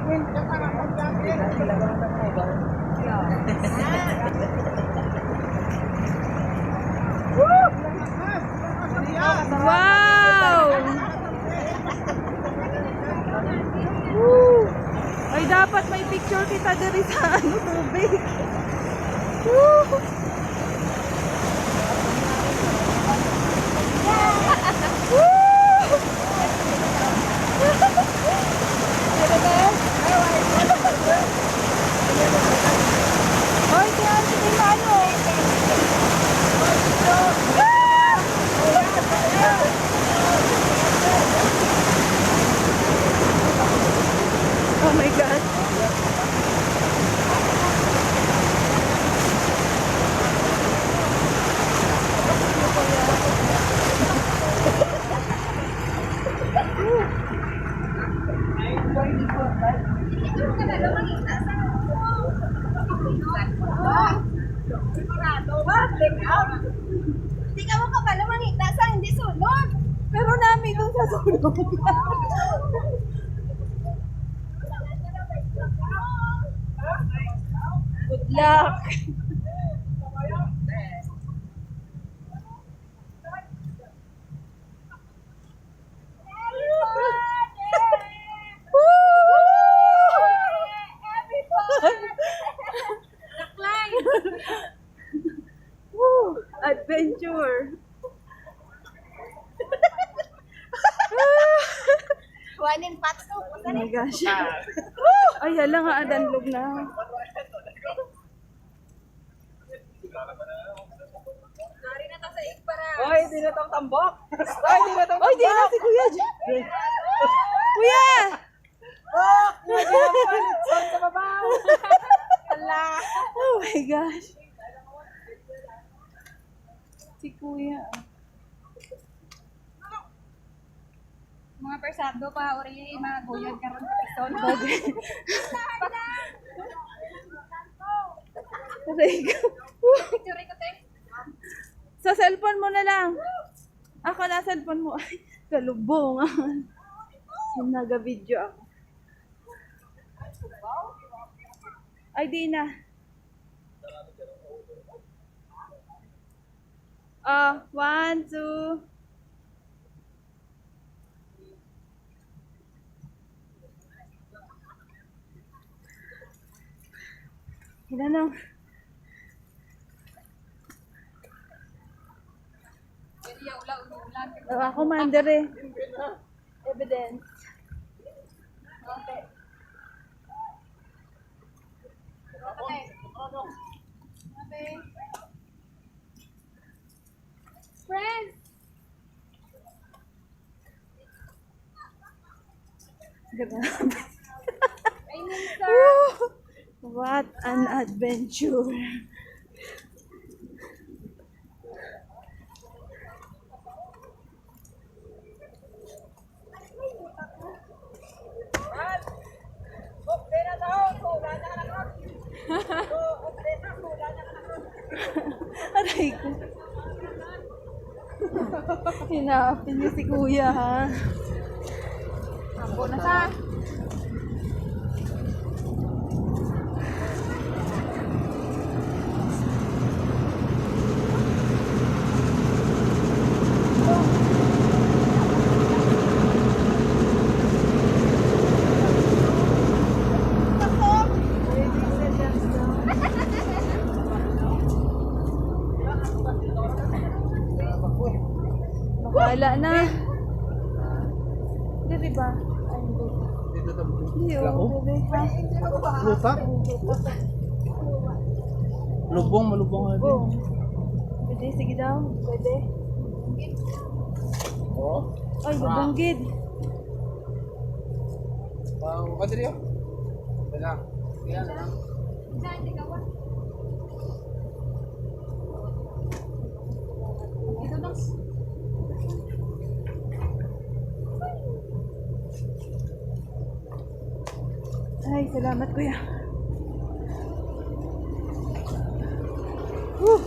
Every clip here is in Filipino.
Wow! Woo! Ay, dapat may picture kita diri sa tubig. Woo! Hoy, tiyan si Mano. Oh my God. Hindi ka mo kapala manita sa hindi sunod. Pero namin dun sa sulong. Good luck. Woo! Adventure. Wanin patso. Oh my gosh. Ay, hala nga, adanlog na. Nari na to sa ikpara. Oy, di na tong tambok. Oy, di na tong Oy, di na si Kuya. Kuya! tambok. Nagpalit sa babaw. Hala. Oh my gosh. Si Kuya. Mga persado pa, ori mga guyod karon sa pison. Aray ko. Picture ko te. Sa cellphone mo na lang. Ako na cellphone mo. Ay, kalubong. Yung naga-video ako. Ay, di na. Oh, 1, 2. Ilan na? Area ula-ulan. Ako mandere. Evidence. Okay. Okay. Okay. Friends. Grabe. Ay, sir. Woo! What an adventure. Aray ko. Hinapin niyo si Kuya, ha? Ako na sa. Wala na. Dili ba? Ay, hindi. Hindi, oh. Dili. Lupa? Lubong, malubong nga din. Oh. Pwede, sige daw. Pwede. Oo. Ay, lubonggid. Madri yun. Wala. Kaya na lang. Hindi ka wa. Ito daw. Ay, salamat Kuya. Woo!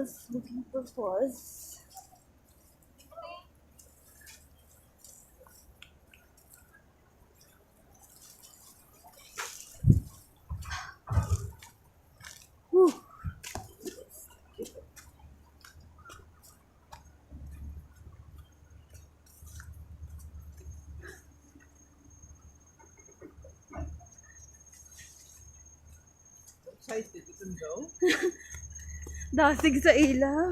falls. Looking for falls. Whew. Excited ito daw. Dasig sa ilaw.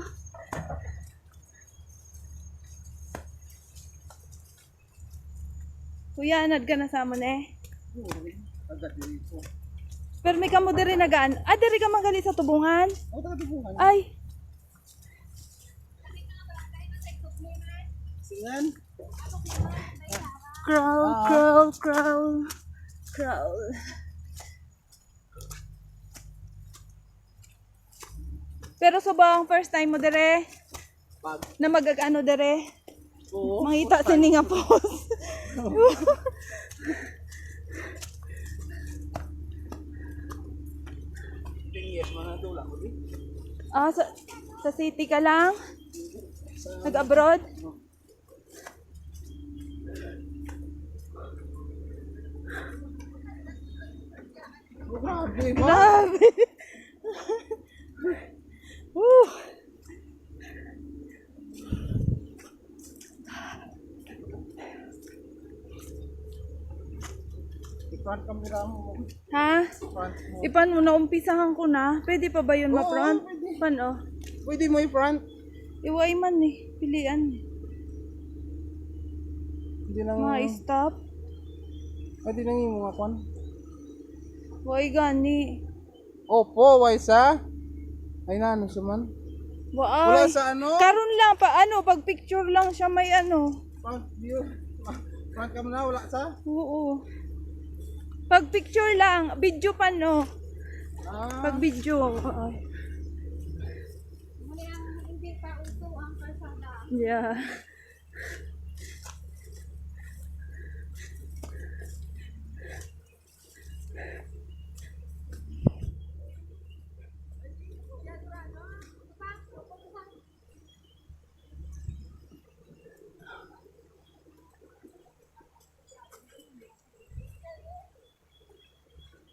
Kuya, anad ka na sa amon eh. Agad dito. Pero may kamo diri nagaan. Ah, diri ka magali sa tubungan. Ako taga-tubuhan. Ay, Singan. crawl. Pero subang first time mo dere Pag. na magag-ano dere. Oo. Mangita sini nga post. Yes, mga tulak ko din. Ah, sa city ka lang? Nag-abroad? Grabe ba? Grabe. Woo. I-front camera mo. Ha? Front mo. Ipan mo na umpisahan ko na. Pwede pa ba yun Oo, ma-front? pwede. Pan oh. Pwede mo i-front. Iway man eh. Pilian eh. Hindi lang. Mga stop. Pwede lang yung mga kwan. Way gani. Opo, Waisa. Ay na, ano siya man? Wala Waay. sa ano? Karon lang pa ano, pag picture lang siya may ano. Front view. Front camera, wala sa? Oo. Pag picture lang, video pa no. Ah, Pag video. Muli ang hindi pa uso ang kalsada. Yeah.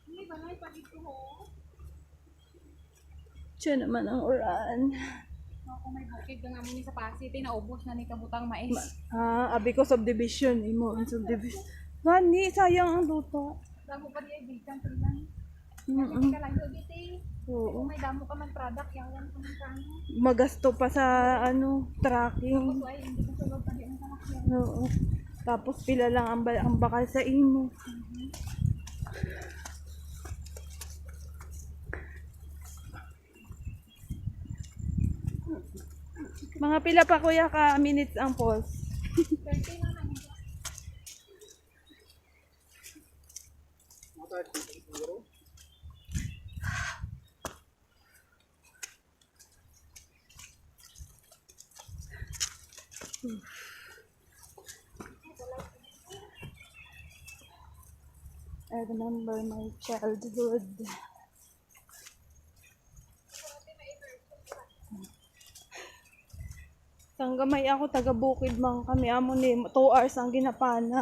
Hindi ba na ipagito ho? Siya naman ang uran. Kung may bukid ka nga muni sa Pasig, naubos na ni kabutang mais. Abi ko subdivision. Imo ang subdivision. Gani, sayang ang luto. Damo pa di ibigan sa ilan. Mm-mm. Hindi ka lang yung biti. Oo. Kung may damo ka man product, yawan ka man kano. Magasto pa sa ano, tracking. So ay, hindi ka sulog pa di ang kamakyan. Oo. Tapos pila lang ang bakal sa imo. Mga pila pa kuya ka minutes ang pause. 30 na lang. mga 30 siguro. I remember my childhood. Tanggamay ako, taga Bukid man kami. Amo ni 2 hours ang ginapana.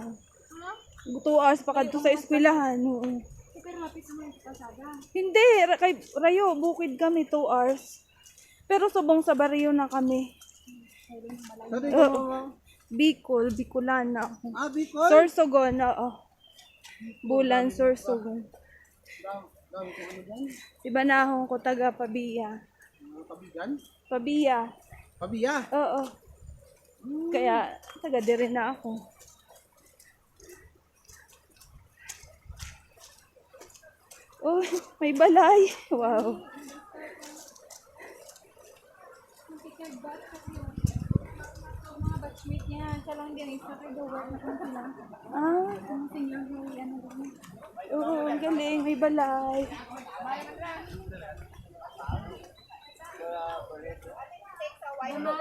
2 hours pa kadto sa eskwelahan. Oo. Pero mapit naman yung kalsada. Hindi, kay Rayo, Bukid kami 2 hours. Pero subong sa baryo na kami. Sa di ko mga... Bicol, Bicolana ako. Ah, Bicol? Sorsogon, oo. Bulan, Sorsogon. Dami ko ano dyan? Iba na akong ko taga Pabia. Mga kabigan? Pabia, Pabiya. oo. Kaya taga dire na ako. Oh, may balay. Wow. Yung mga batchmate niya, siya lang din, isa kay Dawar na kung sila. Ah, Ang senior Huey, ano din. oo, ang galing. May balay.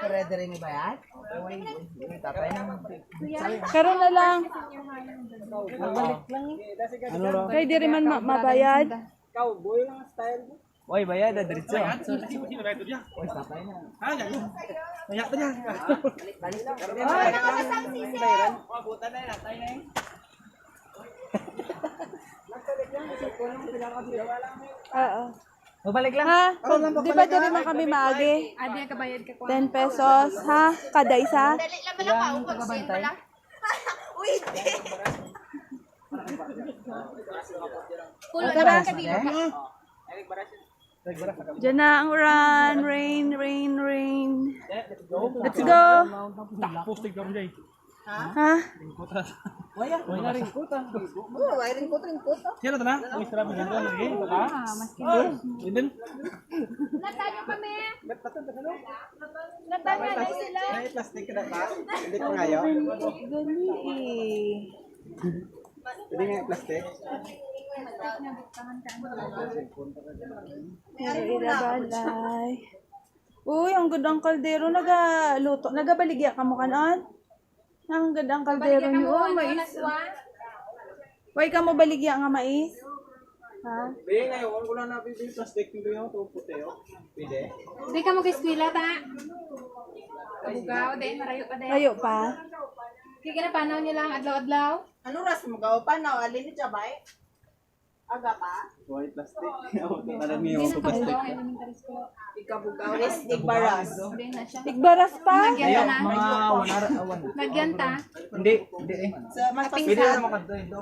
Pwede rin ba yan? Tatay ng... Karon na lang. Ano lang? Kay dire man mabayad. Cowboy lang style mo. Oy, bayad na diretso. Oo. Mabalik lang. Ha? Di ba diri man kami maagi? Adi, kabayad ka ko. 10 pesos, ha? Kada isa? Pulo Tara. na ka dito. Diyan na ang run. Rain, rain, rain. Let's go. Ha? Sino to na? Ang isra mo dito lagi. Baka. Indin. Natayo kami. Natanya na sila. May plastic ka na ba? Hindi ko ngayon. Gali eh. Hindi nga plastic. Pero ilabalay. Uy, ang ganda ang kaldero. Nagaluto. Nagabaligya ka mo kanon? Ang ganda ang kaldero niyo. Oh, mais. Why ka mo baligya nga mais? Ha? Be, ngayon ko lang nabibili plastic yung ito puti oh. Pwede. Di ka mo kiskwila ta. Bugaw, din marayo pa din. Kayo pa? Kaya kinapanaw niya lang adlaw-adlaw. Ano ras mo gawa pa na alin ni Chabay? Aga pa? Why plastic? Ako talaga niyo Hindi ko na plastic. kabugaw, elementary school. Ikabugaw res igbaras. Hindi na siya. Tigbaras pa? Nagyan Ayo, ta na. mga 1 hour. Nagyan ta. Hindi eh. Sa mas Pwede pasinsan. na makadto ito.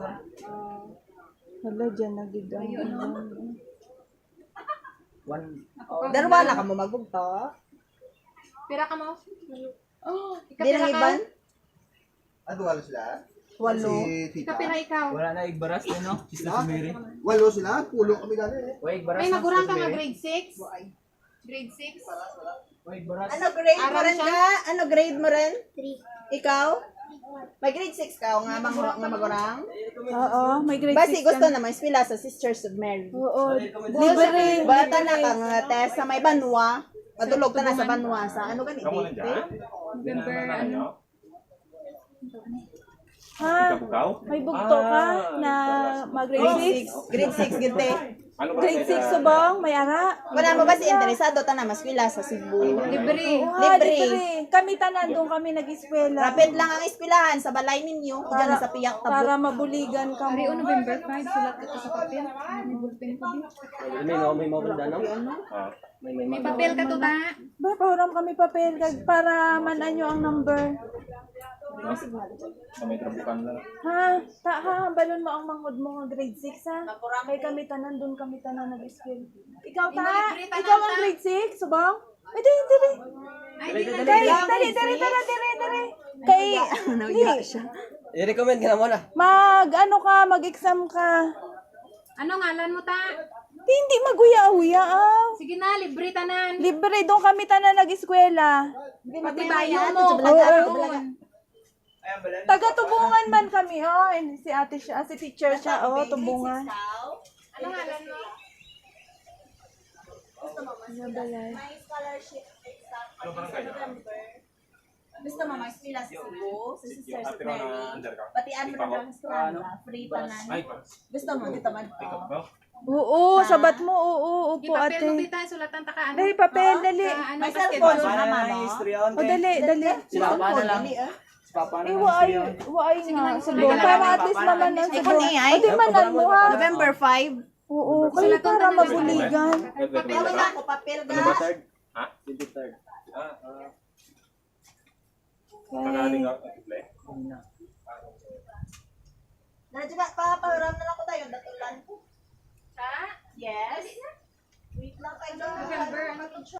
Hala, dyan nagiging. One. Darwala ka mo magbugto. Pira ka mo? Oh, Di ikapira nang ka. iban? Walo sila? Walo. Si Tita? Ikapira ikaw. Wala na igbaras din no. Sista Sumiri. Walo sila? Pulo kami galing eh. Oy, igbaras Ay, na. magurang ka Sister nga Sumiri. grade 6? Grade 6? Oy, igbaras. Ano grade mo Aral rin siya? ka? Ano grade mo rin? 3. Ikaw? May grade 6 ka o nga magurang? Oo, may grade Basi 6 gusto ka. na may eskwela sa Sisters of Mary. Oo, libre. Bata na ka nga te sa may banwa. Madulog ka na sa banwa sa ano ganito? November, ano? Ha? May bugto ka na mag-grade 6? Grade 6 gite. Grade 6 subong? May ara? Wala mo ba si interesado ta na mas eskwela sa Cebu? Libre. Libre. Kami tanan doon kami nag-eskwela. Rapid lang ang eskwelahan sa balay ninyo. Diyan na sa piyak Para tabo. mabuligan ka Ari, mo. November 5, sulat ko sa papel. May bulpen ko din. May mabanda no? May papel ka to ta. Ba, pahuram kami papel para manan nyo ang number. Ha? Balon mo ang mangod mo nga grade 6 ha? Kay kami tanan, doon kami tanan nag-eskwela. Ikaw ta? Libre tanan, Ikaw ang ta. grade 6? Subang? Ay, dali. Ay, di na. Kay, dali. Kay, I-recommend ka na muna. mag-exam ka. Ano ngalan mo ta? Hindi maguya-uya Sige na, libre tanan. Libre, doon kami tanan nag-eskwela. Pati bayo mo. Taga-tubungan man kami, oh. Si ate siya, si teacher siya, oh, tubungan. Ano ngalan mo? Ano ba yan? May scholarship exam sa November. Gusto mo may eskwela sa Cebu, sa Sisters of Mary. Batian mo na lang sa free tanan. Gusto mo dito man to. Oo, sabat mo, oo, upo Ipapel mo ate. kita, sulatan ta ka ano. Dali, papel, dali. Sa ano, May basketball. cellphone na mama. O, dali. Sila pa na lang. Papa na lang. Waay nga. Subong. Para at least naman ang Ay, subong. kung ay, O, di manan mo ha. November 5. Oo, kayo para mabuligan. Papel na ako, papel ga. Okay. Nadya pa, pahiram na lang ko tayo, datulan. Ha? Yes. Wait lang kayo. November, ano?